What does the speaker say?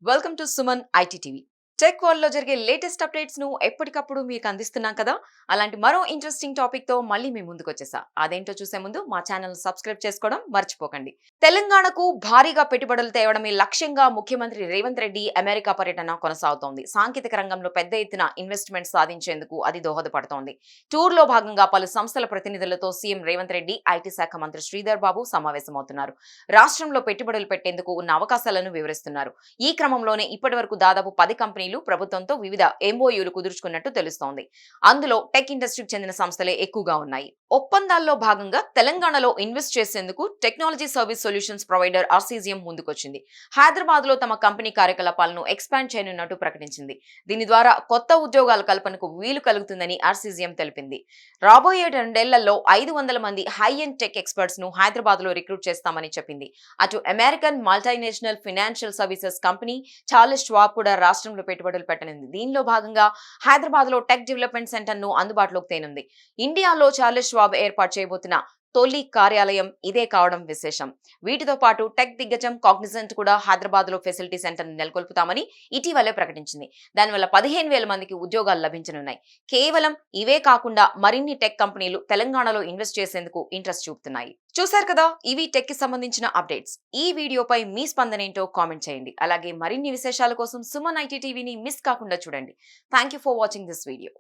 Welcome to Suman IT TV. Tech world లో జరిగే latest updates ను ఎప్పటికప్పుడు మీకు అందిస్తున్నాం కదా. అలాంటి మరో ఇంట్రెస్టింగ్ టాపిక్ తో మళ్ళీ మీ ముందుకు వచ్చేసా. అదేంటో చూసే ముందు మా ఛానల్ సబ్స్క్రైబ్ చేసుకోవడం మర్చిపోకండి. తెలంగాణకు భారీగా పెట్టుబడులు తేవడమే లక్ష్యంగా ముఖ్యమంత్రి రేవంత్ రెడ్డి అమెరికా పర్యటన కొనసాగుతోంది. సాంకేతిక రంగంలో పెద్ద ఎత్తున ఇన్వెస్ట్మెంట్ సాధించేందుకు అది దోహదపడుతోంది. టూర్ లో భాగంగా పలు సంస్థల ప్రతినిధులతో సీఎం రేవంత్ రెడ్డి, ఐటీ శాఖ మంత్రి శ్రీధర్ బాబు సమావేశమవుతున్నారు. రాష్ట్రంలో పెట్టుబడులు పెట్టేందుకు ఉన్న అవకాశాలను వివరిస్తున్నారు. ఈ క్రమంలోనే ఇప్పటివరకు దాదాపు 10 కంపెనీలు ప్రభుత్వంతో వివిధ ఎంఓయూలు కుదుర్చుకున్నట్టు తెలుస్తోంది. అందులో టెక్ ఇండస్ట్రీకి చెందిన సంస్థలే ఎక్కువగా ఉన్నాయి. ఒప్పందాల్లో భాగంగా తెలంగాణలో ఇన్వెస్ట్ చేసేందుకు technology service solutions provider RCGM ముందుకొచ్చింది. హైదరాబాద్ లో తమ కంపెనీ కార్యకలాపాలను ఎక్స్పాండ్ చేయనున్నట్టు ప్రకటించింది. దీని ద్వారా కొత్త ఉద్యోగాల కల్పనకు వీలు కలుగుతుందని ఆర్సీజీఎం తెలిపింది. రాబోయే 2 ఏళ్లలో 500 మంది హై ఎండ్ టెక్ ఎక్స్పర్ట్స్ ను హైదరాబాద్ లో రిక్రూట్ చేస్తామని చెప్పింది. అటు American multinational financial services company Charles Schwab కూడా రాష్ట్రంలో పెట్టుబడులు పెట్టనుంది. దీనిలో భాగంగా హైదరాబాద్ లో టెక్ డెవలప్మెంట్ సెంటర్ ను అందుబాటులోకి తేనుంది. ఇండియాలో చార్లెస్ ష్వాబ్ ఏర్పాటు చేయబోతున్న తొలి కార్యాలయం ఇదే కావడం విశేషం. వీటితో పాటు టెక్ దిగ్గజం కాగ్నిజెంట్ కూడా హైదరాబాద్ లో ఫెసిలిటీ సెంటర్ ని నెలకొల్పుతామని ఇటీవలే ప్రకటించింది. దానివల్ల 15,000 మందికి ఉద్యోగాలు లభించనున్నాయి. కేవలం ఇవే కాకుండా మరిన్ని టెక్ కంపెనీలు తెలంగాణలో ఇన్వెస్ట్ చేసేందుకు ఇంట్రెస్ట్ చూపుతున్నాయి. చూశారు కదా, ఇవి టెక్ కి సంబంధించిన అప్డేట్స్. ఈ వీడియోపై మీ స్పందన ఏంటో కామెంట్ చేయండి. అలాగే మరిన్ని విశేషాల కోసం సుమన్ ఐటీ టీవీని మిస్ కాకుండా చూడండి. Thank you for watching this video.